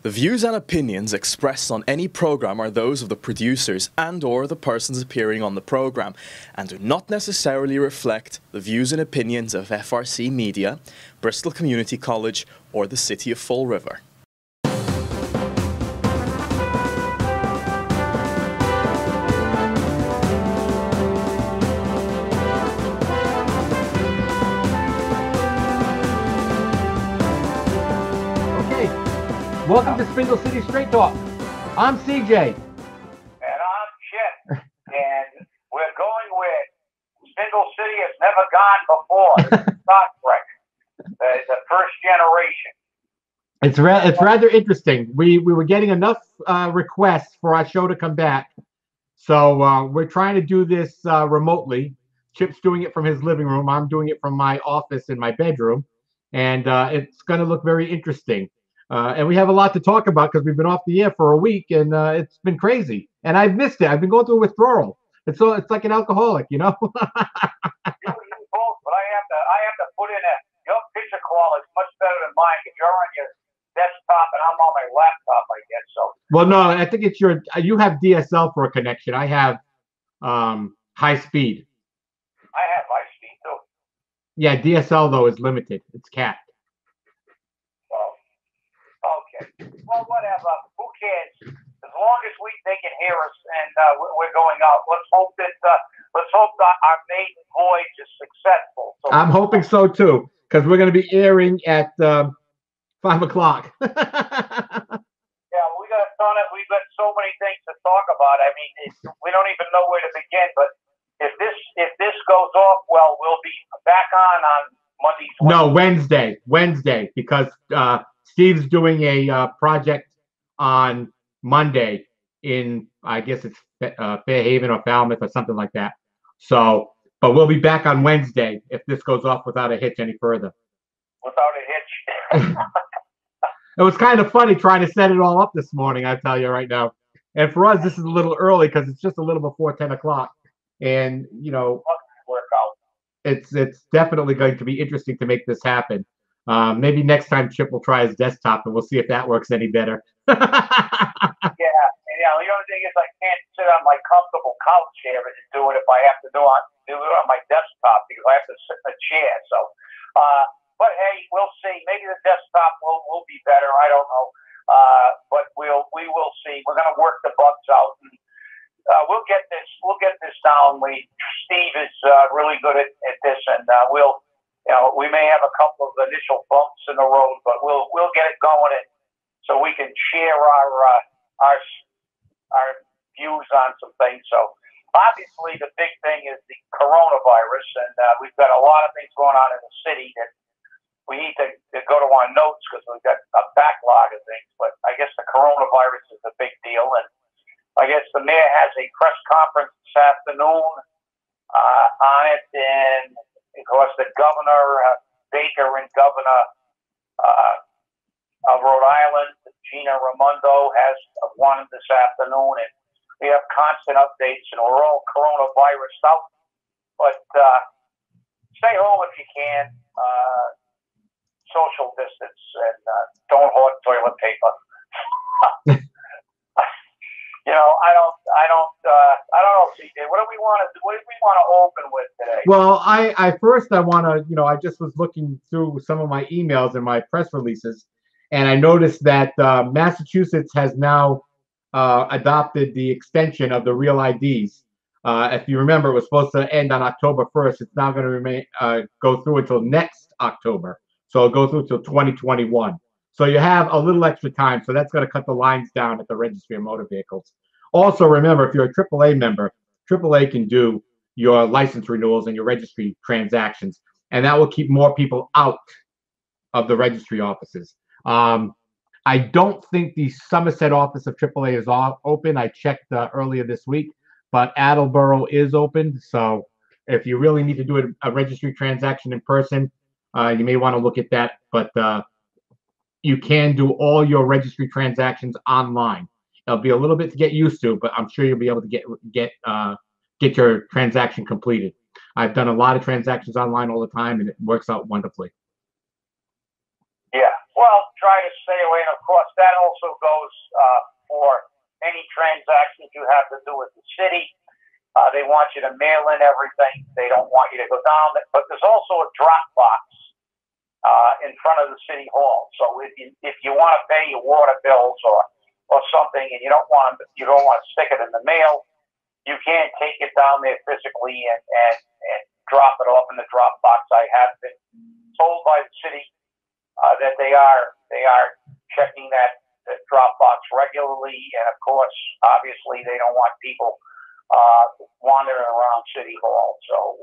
The views and opinions expressed on any program are those of the producers and/or the persons appearing on the program, and do not necessarily reflect the views and opinions of FRC Media, Bristol Community College, or the City of Fall River. Welcome to Spindle City Straight Talk. I'm CJ. And I'm Chip. And we're going with Spindle City has never gone before. Star Trek. The first generation. It's rather interesting. We were getting enough requests for our show to come back. So we're trying to do this remotely. Chip's doing it from his living room. I'm doing it from my office in my bedroom. And it's going to look very interesting. And we have a lot to talk about because we've been off the air for a week, and it's been crazy. And I've missed it. I've been going through a withdrawal. It's like an alcoholic, you know. You both, but I have to put in your picture quality is much better than mine because you're on your desktop and I'm on my laptop, I guess. So. Well, no, I think it's you have DSL for a connection. I have high speed. I have high speed too. Yeah, DSL though is limited. It's capped. Well, whatever. Who cares? As long as they can hear us and we're going out. Let's hope that our maiden voyage is successful. So I'm hoping so too, because we're going to be airing at 5 o'clock. Yeah, we got a ton of. We've got so many things to talk about. I mean, we don't even know where to begin. But if this goes off well, we'll be back on Monday. No, Wednesday, because Steve's doing a project on Monday in, I guess it's Fairhaven or Falmouth or something like that. So, but we'll be back on Wednesday if this goes off without a hitch any further. Without a hitch. It was kind of funny trying to set it all up this morning, I tell you right now. And for us, this is a little early because it's just a little before 10 o'clock. And, you know, it's definitely going to be interesting to make this happen. Maybe next time Chip will try his desktop and we'll see if that works any better. Yeah. The only thing is I can't sit on my comfortable couch here and do it if I have to do it on my desktop because I have to sit in a chair. So, but hey, we'll see. Maybe the desktop will be better. I don't know. But we will see. We're going to work the bugs out. And, we'll get this down. Steve is really good at this, and we may have a couple of initial bumps in the road, but we'll get it going, and so we can share our views on some things. So obviously, the big thing is the coronavirus, and we've got a lot of things going on in the city that we need to go to our notes because we've got a backlog of things. But I guess the coronavirus is a big deal, and I guess the mayor has a press conference this afternoon on it, and of course the governor, Baker, and governor of Rhode Island, Gina Raimondo, has one this afternoon, and we have constant updates, and we're all coronavirus out. But stay home if you can, social distance, and don't hoard toilet paper. I don't know, CJ. What do we want to do? What do we want to open with today? Well, I want to, I just was looking through some of my emails and my press releases, and I noticed that Massachusetts has now adopted the extension of the real IDs. If you remember, it was supposed to end on October 1st. It's now going to go through until next October. So it'll go through till 2021. So you have a little extra time. So that's going to cut the lines down at the Registry of Motor Vehicles. Also, remember, if you're a AAA member, AAA can do your license renewals and your registry transactions, and that will keep more people out of the registry offices. I don't think the Somerset office of AAA is open. I checked earlier this week, but Attleboro is open. So if you really need to do a registry transaction in person, you may want to look at that. But you can do all your registry transactions online. It'll be a little bit to get used to, but I'm sure you'll be able to get your transaction completed. I've done a lot of transactions online all the time, and it works out wonderfully. Yeah, well, try to stay away. And of course, that also goes for any transactions you have to do with the city. They want you to mail in everything. They don't want you to go down. But there's also a drop box in front of the city hall. So if you want to pay your water bills or something, and you don't want to stick it in the mail, you can't take it down there physically and drop it off in the drop box. I have been told by the city that they are checking that drop box regularly, and of course, obviously, they don't want people wandering around City Hall. So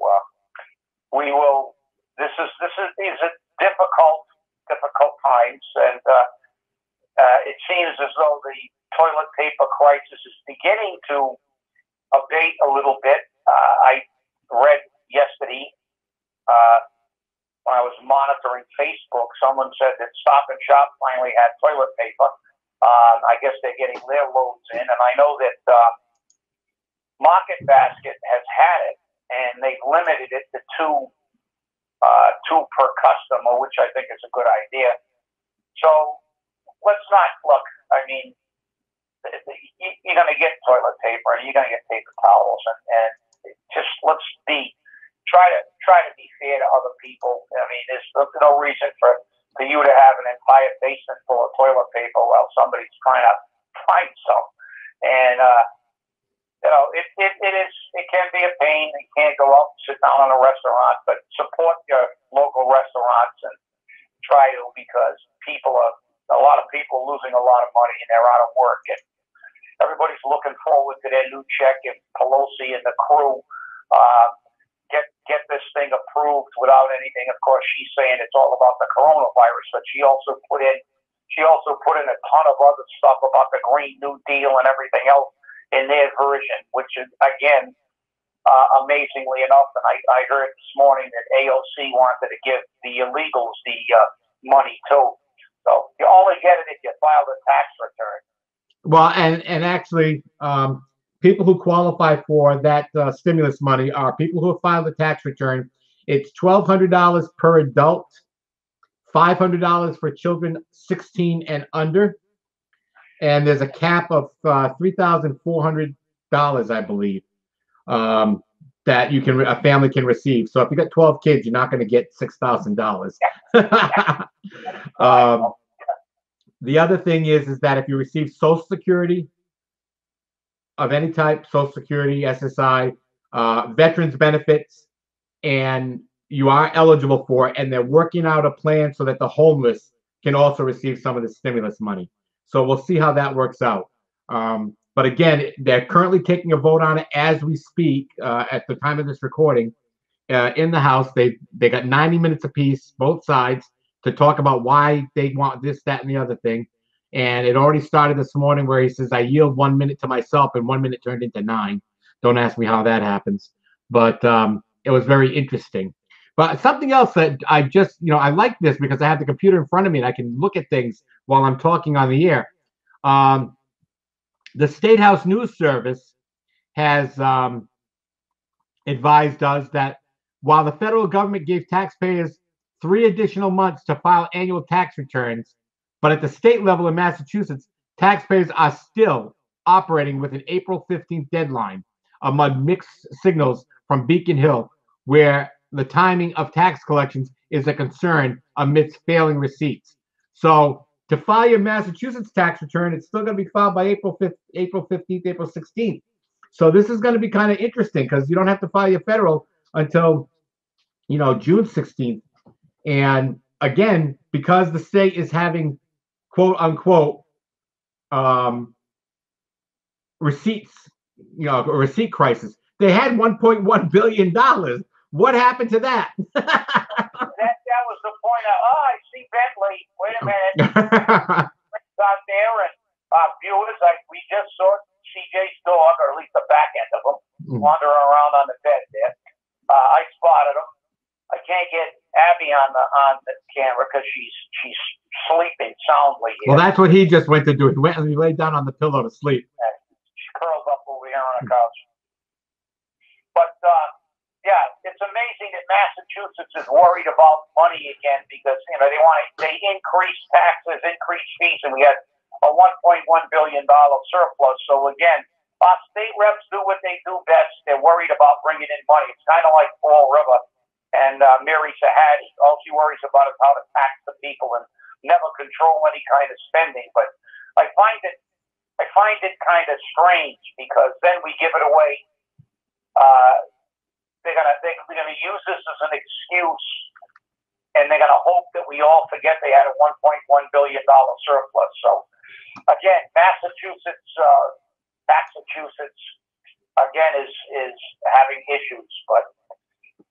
we will. These are difficult times, and it seems as though the toilet paper crisis is beginning to abate a little bit. I read yesterday when I was monitoring Facebook, someone said that Stop and Shop finally had toilet paper. I guess they're getting their loads in, and I know that Market Basket has had it, and they've limited it to two per customer, which I think is a good idea. So let's not look. I mean, you're going to get toilet paper and you're going to get paper towels, and just let's try to be fair to other people. I mean, there's no reason for you to have an entire basement full of toilet paper while somebody's trying to find some. And it can be a pain. You can't go out and sit down in a restaurant, but support your local restaurants and try to, because a lot of people are losing a lot of money and they're out of work, and everybody's looking forward to their new check, and Pelosi and the crew get this thing approved without anything. Of course, she's saying it's all about the coronavirus, but she also put in a ton of other stuff about the Green New Deal and everything else in their version, which is, again, amazingly enough, and I heard this morning that AOC wanted to give the illegals the money too. So you only get it if you file the tax return. Well, and actually, people who qualify for that stimulus money are people who have filed a tax return. It's $1,200 per adult, $500 for children 16 and under, and there's a cap of $3,400, I believe, that a family can receive. So if you got 12 kids, you're not going to get $6,000. The other thing is that if you receive Social Security of any type, Social Security, SSI, veterans benefits, and you are eligible for it, and they're working out a plan so that the homeless can also receive some of the stimulus money. So we'll see how that works out. But again, they're currently taking a vote on it as we speak at the time of this recording in the House. They got 90 minutes apiece, both sides, to talk about why they want this, that, and the other thing. And it already started this morning where he says, I yield 1 minute to myself, and 1 minute turned into 9. Don't ask me how that happens. But it was very interesting. But something else that I just, I like this because I have the computer in front of me and I can look at things while I'm talking on the air. The State House News Service has advised us that while the federal government gave taxpayers 3 additional months to file annual tax returns, but at the state level in Massachusetts, taxpayers are still operating with an April 15th deadline among mixed signals from Beacon Hill, where the timing of tax collections is a concern amidst failing receipts. So to file your Massachusetts tax return, it's still going to be filed by April 15th, April 16th. So this is going to be kind of interesting because you don't have to file your federal until, June 16th. And again, because the state is having quote unquote receipts, a receipt crisis. They had $1.1 billion. What happened to that? that was the point of, I see Bentley. Wait a minute. Out there, and viewers, we just saw CJ's dog, or at least the back end of him, wandering around on the bed there. I spotted him. I can't get Abby on the camera because she's sleeping soundly here. Well, that's what he just went to do. He laid down on the pillow to sleep. She curled up over here on the couch. But yeah, it's it's amazing that Massachusetts is worried about money again because they increase taxes, increase fees, and we had a $1.1 billion surplus. So again, our state reps do what they do best. They're worried about bringing in money. It's kind of like Fall River and Mary Sahadi. All she worries about is how to tax the people and never control any kind of spending. But I find it kind of strange because then we give it away. They're gonna use this as an excuse, and they're gonna hope that we all forget they had a $1.1 billion surplus. So again, Massachusetts again is having issues, but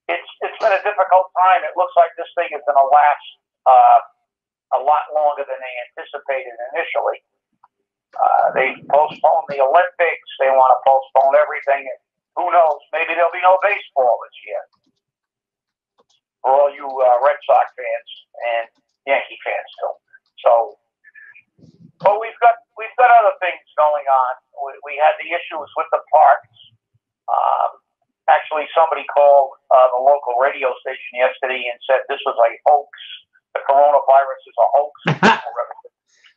it's been a difficult time. It looks like this thing is going to last a lot longer than they anticipated initially. They postponed the Olympics. They want to postpone everything. And who knows? Maybe there'll be no baseball this year for all you Red Sox fans and Yankee fans too. So, but we've got other things going on. We had the issues with the parks. Actually, somebody called the local radio station yesterday and said this was a hoax. The coronavirus is a hoax.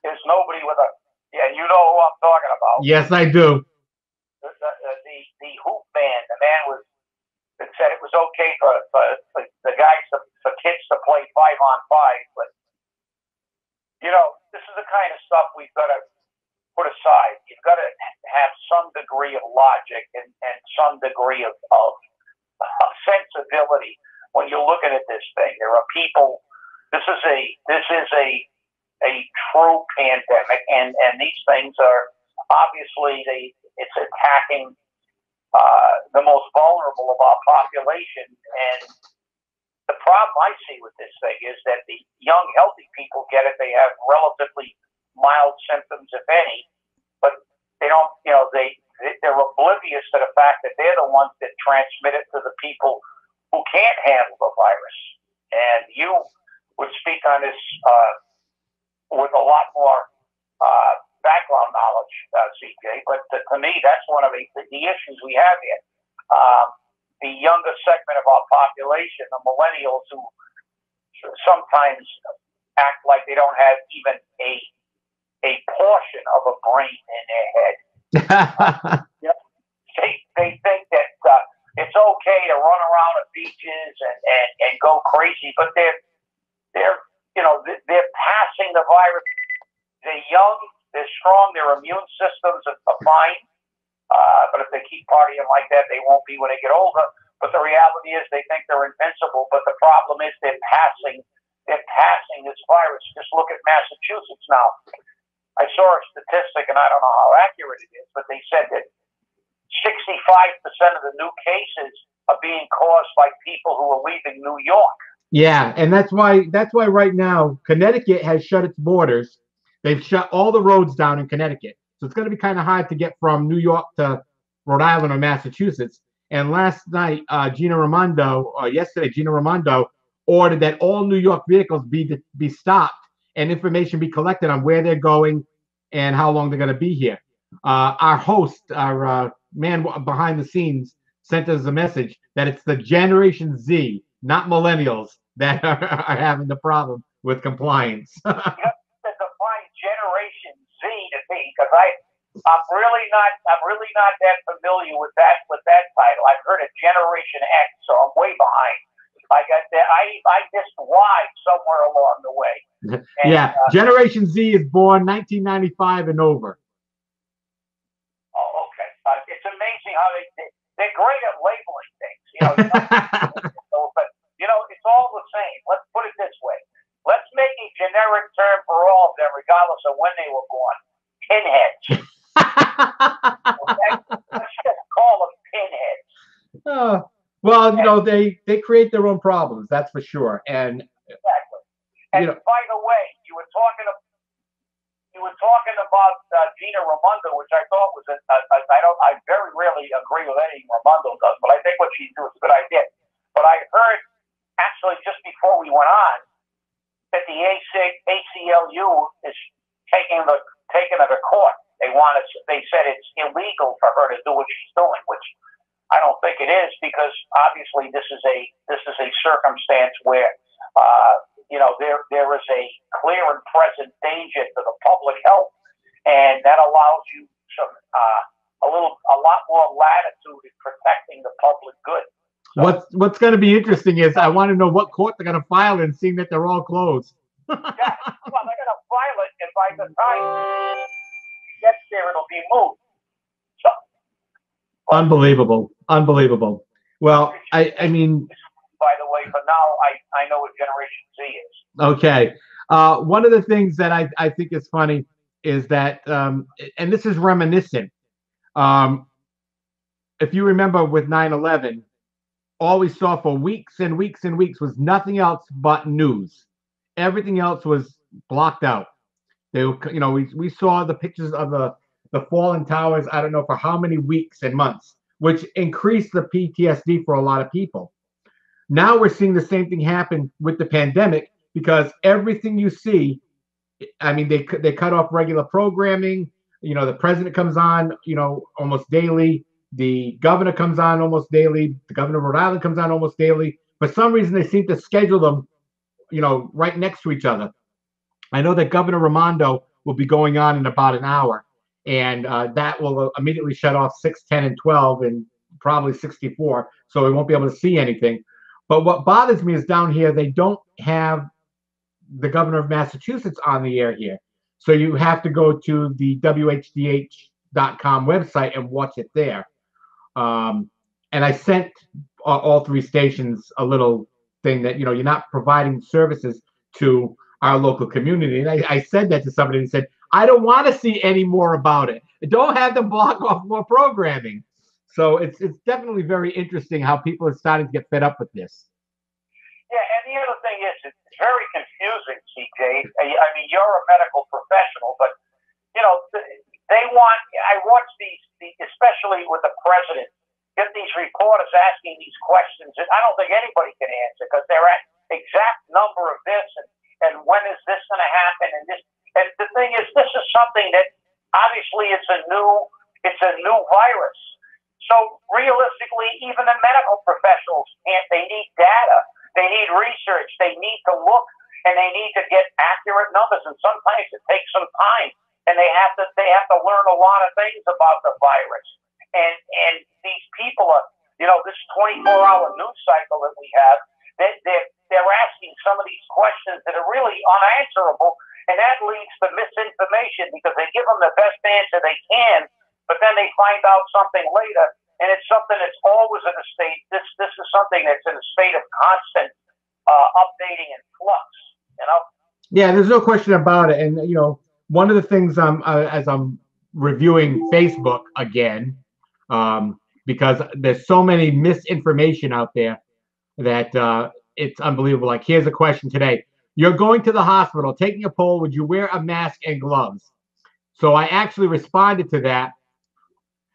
There's nobody with a and you know who I'm talking about. Yes, I do. The hoop man. The man that said it was okay for the guys for kids to play 5-on-5, but this is the kind of stuff we've got to put aside. You've got to have some degree of logic and some degree of sensibility when you're looking at this thing. There are people. This is a true pandemic, and these things are obviously it's attacking the most vulnerable of our population. And the problem I see with this thing is that the young, healthy people get it. They have relatively mild symptoms, if any, but they don't. They're oblivious to the fact that they're the ones that transmit it to the people who can't handle the virus. And you would speak on this with a lot more background knowledge, CJ. But to me, that's one of the issues we have here. The younger segment of our population, the millennials, who sometimes act like they don't have even a portion of a brain in their head. They think that it's okay to run around at beaches and go crazy, but they're passing the virus. They're young, they're strong, their immune systems are fine. But if they keep partying like that, they won't be when they get older. But the reality is they think they're invincible. But the problem is they're passing this virus. Just look at Massachusetts now. I saw a statistic, and I don't know how accurate it is, but they said that 65% of the new cases are being caused by people who are leaving New York. Yeah, and that's why right now Connecticut has shut its borders. They've shut all the roads down in Connecticut. So it's going to be kind of hard to get from New York to Rhode Island or Massachusetts. And last night, Gina Raimondo ordered that all New York vehicles be stopped and information be collected on where they're going and how long they're going to be here. Our host, our man behind the scenes, sent us a message that it's the Generation Z, not millennials, that are having the problem with compliance. You have to define Generation Z to me, because I'm really not that familiar with that title. I've heard of Generation X, so I'm way behind. I got that. I missed Y somewhere along the way. And, yeah, Generation Z is born 1995 and over. Oh, okay. It's amazing how they're great at labeling things. But it's all the same. Let's put it this way. Let's make a generic term for all of them, regardless of when they were born. Pinheads. Okay? Let's just call them pinheads. Well, they create their own problems. That's for sure. And exactly. And by the way, you were talking about Gina Raimondo, which I thought was I very rarely agree with anything Raimondo does, but I think what she's doing is a good idea. But I heard actually just before we went on that the ACLU is taking her to court. They said it's illegal for her to do what she's doing, which I don't think it is, because obviously this is a circumstance where there is a clear and present danger to the public health, and that allows you some a lot more latitude in protecting the public good. So, what's going to be interesting is I want to know what court they're going to file in, seeing that they're all closed. yeah, well, they're going to file it, and by the time it gets there, it'll be moved. So, Unbelievable. Well, I mean, by the way, but now I know what Generation Z is. Okay. One of the things that I think is funny is that, and this is reminiscent. If you remember with 9/11, all we saw for weeks and weeks and weeks was nothing else but news. Everything else was blocked out. We saw the pictures of the fallen towers, I don't know for how many weeks and months, which increased the PTSD for a lot of people. Now we're seeing the same thing happen with the pandemic, because everything you see, I mean, they cut off regular programming. The president comes on, almost daily. The governor comes on almost daily. The governor of Rhode Island comes on almost daily. For some reason, they seem to schedule them, right next to each other. I know that Governor Raimondo will be going on in about an hour, and that will immediately shut off 6, 10, and 12, and probably 64, so we won't be able to see anything. But what bothers me is down here, they don't have the governor of Massachusetts on the air here. So you have to go to the WHDH.com website and watch it there. And I sent all three stations a little thing that, you're not providing services to our local community. And I said that to somebody and said, I don't want to see any more about it. Don't have them block off more programming. So it's definitely very interesting how people are starting to get fed up with this. Yeah, and the other thing is, it's very confusing, CJ. I mean, you're a medical professional, but I watch these, especially with the president, get these reporters asking these questions, and I don't think anybody can answer, because they're at exact number of this, and when is this going to happen, and this. And the thing is, this is something that obviously it's a new virus. So realistically, even the medical professionals can't. They need data. They need research. They need to look, and they need to get accurate numbers. And sometimes it takes some time, and they have to learn a lot of things about the virus. And these people are, this 24-hour news cycle that we have, they're asking some of these questions that are really unanswerable, and that leads to misinformation, because they give them the best answer they can, but then they find out something later, and it's something that's always in a state. This is something that's in a state of constant updating and flux. Yeah, there's no question about it. And one of the things as I'm reviewing Facebook again, because there's so many misinformation out there that it's unbelievable. Like, here's a question today: you're going to the hospital, taking a poll. Would you wear a mask and gloves? So I actually responded to that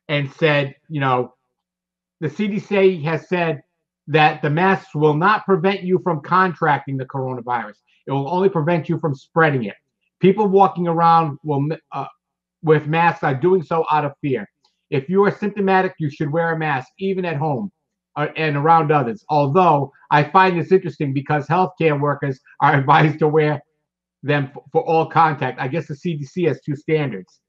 and said, the CDC has said that the masks will not prevent you from contracting the coronavirus. It will only prevent you from spreading it. People walking around with masks are doing so out of fear. If you are symptomatic, you should wear a mask, even at home and around others. Although I find this interesting, because healthcare workers are advised to wear them for all contact. I guess the CDC has two standards.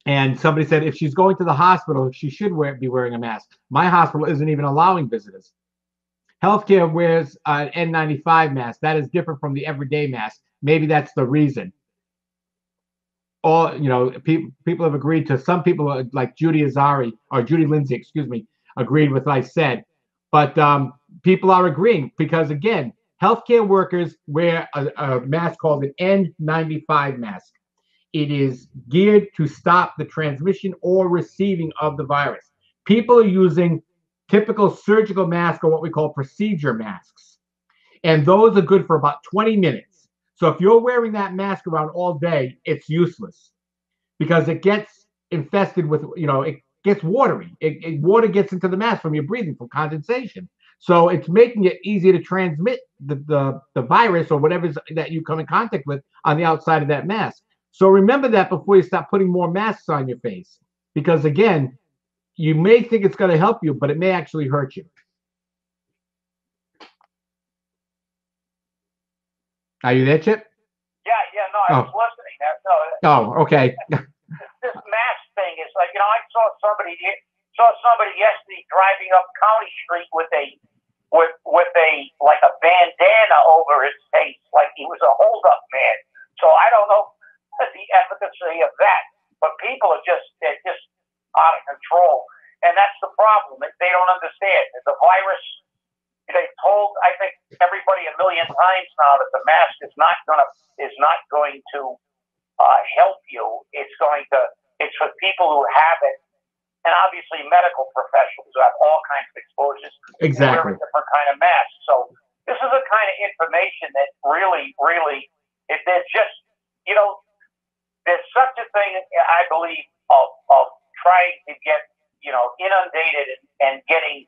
And somebody said if she's going to the hospital, she should be wearing a mask. My hospital isn't even allowing visitors. Healthcare wears an N95 mask. That is different from the everyday mask. Maybe that's the reason. All people have agreed to. Some people, like Judy Lindsay, agreed with what I said. But people are agreeing, because again, healthcare workers wear a mask called an N95 mask. It is geared to stop the transmission or receiving of the virus. People are using typical surgical masks, or what we call procedure masks. And those are good for about 20 minutes. So if you're wearing that mask around all day, it's useless, because it gets infested with, it gets watery. Water gets into the mask from your breathing, from condensation. So it's making it easier to transmit the virus or whatever that you come in contact with on the outside of that mask. So remember that before you start putting more masks on your face, because again, you may think it's going to help you, but it may actually hurt you. Are you there, Chip? Yeah, no, I was listening. Oh, okay. This mask thing is like, I saw somebody yesterday driving up County Street with a like a bandana over his face, like he was a hold-up man. So I don't know the efficacy of that, but people are they're just out of control, and that's the problem. They don't understand the virus. They've told, I think, everybody a million times now that the mask is not going to help you. It's for people who have it, and obviously medical professionals who have all kinds of exposures. Exactly. Wear a different kind of mask. So this is the kind of information that really, there's just, there's such a thing, I believe, of trying to get, inundated and getting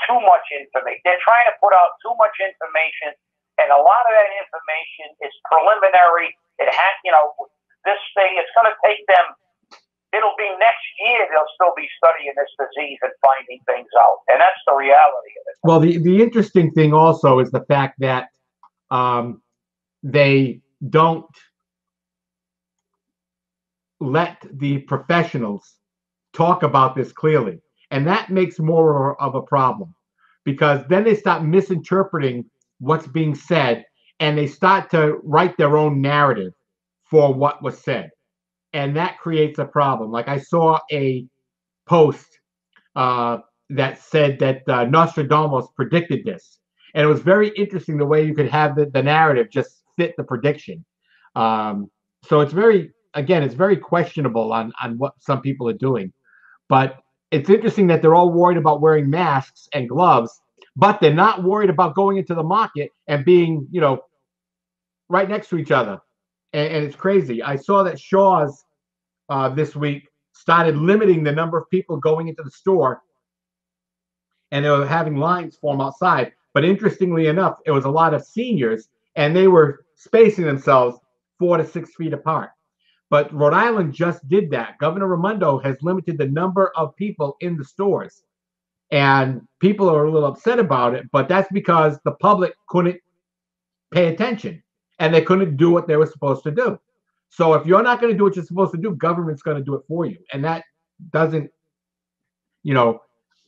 too much information. They're trying to put out too much information, and a lot of that information is preliminary. It has, this thing, it's going to take them, it'll be next year they'll still be studying this disease and finding things out, and that's the reality of it. Well, the interesting thing also is the fact that they don't let the professionals talk about this clearly. And that makes more of a problem, because then they start misinterpreting what's being said, and they start to write their own narrative for what was said. And that creates a problem. Like I saw a post that said that Nostradamus predicted this. And it was very interesting the way you could have the narrative just fit the prediction. So it's it's very questionable on what some people are doing. But it's interesting that they're all worried about wearing masks and gloves, but they're not worried about going into the market and being, right next to each other. And it's crazy. I saw that Shaw's this week started limiting the number of people going into the store, and they were having lines form outside. But interestingly enough, it was a lot of seniors, and they were spacing themselves 4 to 6 feet apart. But Rhode Island just did that. Governor Raimondo has limited the number of people in the stores. And people are a little upset about it, but that's because the public couldn't pay attention and they couldn't do what they were supposed to do. So if you're not going to do what you're supposed to do, government's going to do it for you. And that doesn't,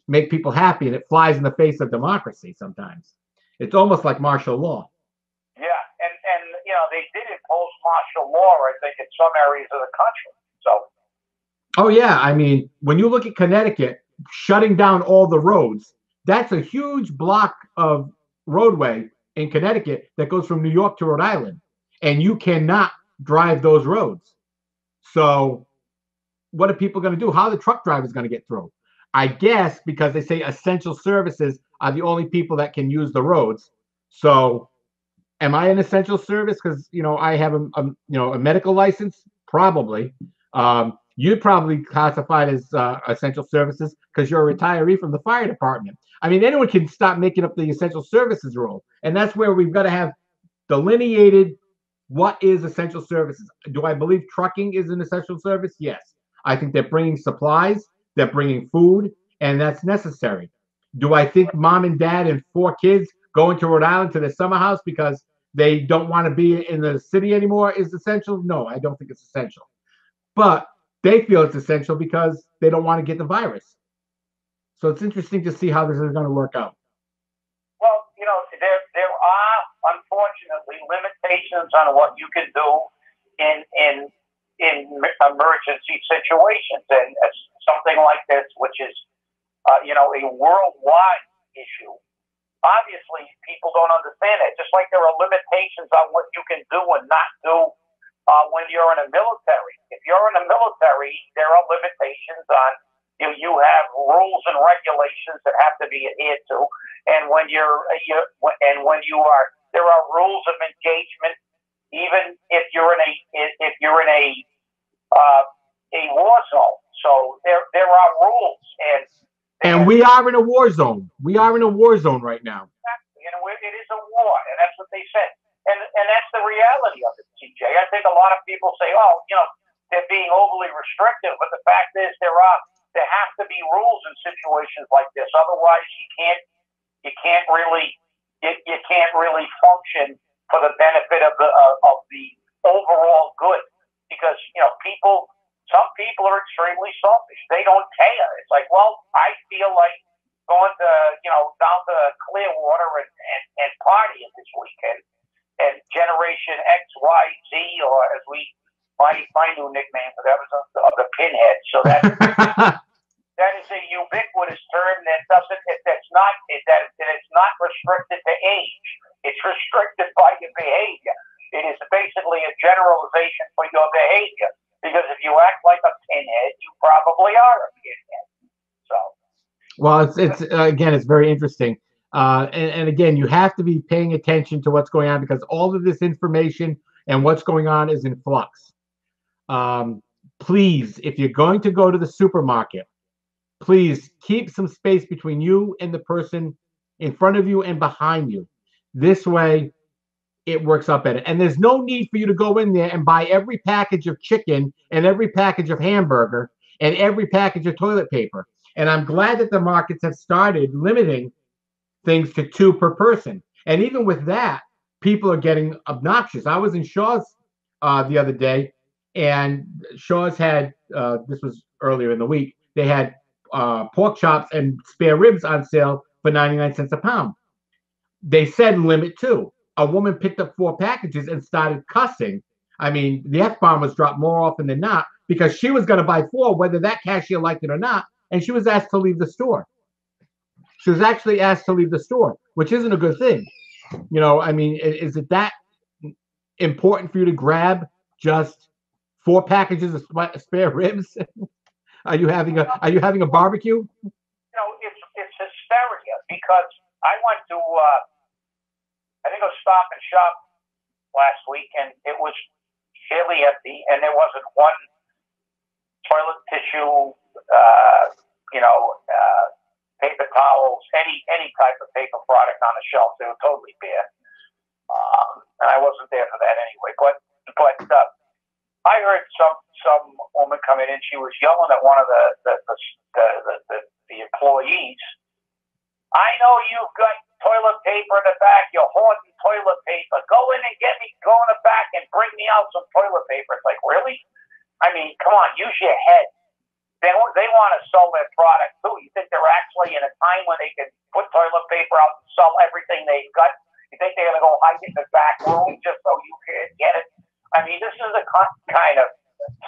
make people happy, and it flies in the face of democracy sometimes. It's almost like martial law. Yeah, and they did impose martial law, I think, in some areas of the country. So. Oh yeah, I mean, when you look at Connecticut shutting down all the roads, that's a huge block of roadway in Connecticut that goes from New York to Rhode Island, and you cannot drive those roads. So, what are people going to do? How are the truck drivers going to get through? I guess because they say essential services are the only people that can use the roads. So, am I an essential service because I have a medical license? Probably. You'd probably classified as essential services because you're a retiree from the fire department. I mean, anyone can stop making up the essential services rule, and that's where we've got to have delineated what is essential services. Do I believe trucking is an essential service? Yes. I think they're bringing supplies, they're bringing food, and that's necessary. Do I think mom and dad and 4 kids going to Rhode Island to their summer house because they don't want to be in the city anymore is essential? No, I don't think it's essential. But they feel it's essential because they don't want to get the virus. So it's interesting to see how this is going to work out. Well, there are unfortunately limitations on what you can do in emergency situations, and something like this, which is a worldwide issue. Obviously, people don't understand it. Just like there are limitations on what you can do and not do when you're in the military. If you're in the military, there are limitations on you have rules and regulations that have to be adhered to, and when there are rules of engagement, even if you're in a war zone. So there are rules, and we are in a war zone. We are in a war zone right now. Exactly, and it is a war, and that's what they said. And that's the reality of it, CJ. I think a lot of people say, they're being overly restrictive, but the fact is there there have to be rules in situations like this. Otherwise, you can't really function for the benefit of the overall good. Because some people are extremely selfish. They don't care. It's like, well, I feel like going to down to Clearwater and partying this weekend. And Generation X, Y, Z, or as my new nickname for that was the pinhead. So that is a ubiquitous term that's not restricted to age. It's restricted by your behavior. It is basically a generalization for your behavior. Because if you act like a pinhead, you probably are a pinhead. So. Well, it's again, it's very interesting. And again, you have to be paying attention to what's going on because all of this information and what's going on is in flux. Please, if you're going to go to the supermarket, please keep some space between you and the person in front of you and behind you. This way, it works out better. And there's no need for you to go in there and buy every package of chicken and every package of hamburger and every package of toilet paper. And I'm glad that the markets have started limiting things to 2 per person. And even with that, people are getting obnoxious. I was in Shaw's the other day, and Shaw's had, this was earlier in the week, they had pork chops and spare ribs on sale for 99 cents a pound. They said limit 2. A woman picked up 4 packages and started cussing. I mean, the F-bomb was dropped more often than not because she was going to buy 4, whether that cashier liked it or not, and she was asked to leave the store. She was actually asked to leave the store, which isn't a good thing. I mean, is it that important for you to grab just 4 packages of spare ribs? Are you having a barbecue? It's hysteria because I went to I think it was Stop and Shop last week, and it was fairly empty, and there wasn't one toilet tissue, paper towels, any type of paper product on the shelf. They were totally bare, and I wasn't there for that anyway. But I heard some woman coming in. She was yelling at one of the employees. I know you've got toilet paper in the back. You're hoarding toilet paper. Go in and go in the back and bring me out some toilet paper. It's like, really? I mean, come on, use your head. They want to sell their product too. You think they're actually in a time when they can put toilet paper out and sell everything they've got? You think they're going to go hide it in the back room just so you can get it? I mean, this is a kind of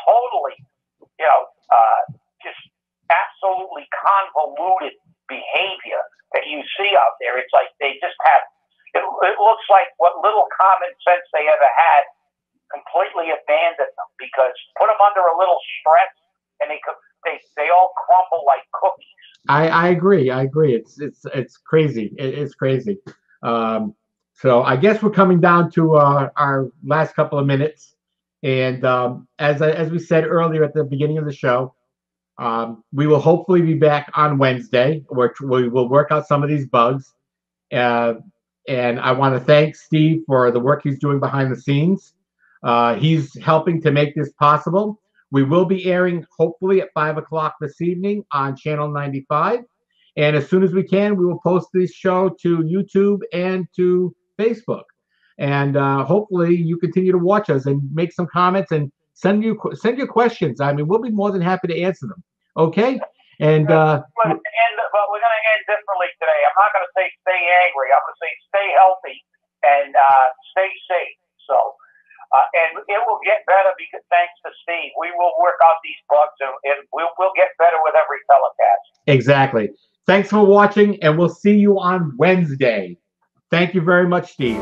totally, just absolutely convoluted behavior that you see out there. It's like they just have, it looks like what little common sense they ever had completely abandoned them because put them under a little stress and they all crumble like cookies. I agree. It's crazy. It's crazy. So I guess we're coming down to our last couple of minutes. And as we said earlier at the beginning of the show, we will hopefully be back on Wednesday, where we will work out some of these bugs. And I want to thank Steve for the work he's doing behind the scenes. He's helping to make this possible. We will be airing hopefully at 5 o'clock this evening on Channel 95. And as soon as we can, we will post this show to YouTube and to Facebook. And hopefully you continue to watch us and make some comments and send your questions. I mean, we'll be more than happy to answer them. Okay? And but we're going to end differently today. I'm not going to say stay angry. I'm going to say stay healthy and stay safe. So, and it will get better because thanks to Steve, we will work out these bugs and we'll get better with every telecast. Exactly. Thanks for watching, and we'll see you on Wednesday. Thank you very much, Steve.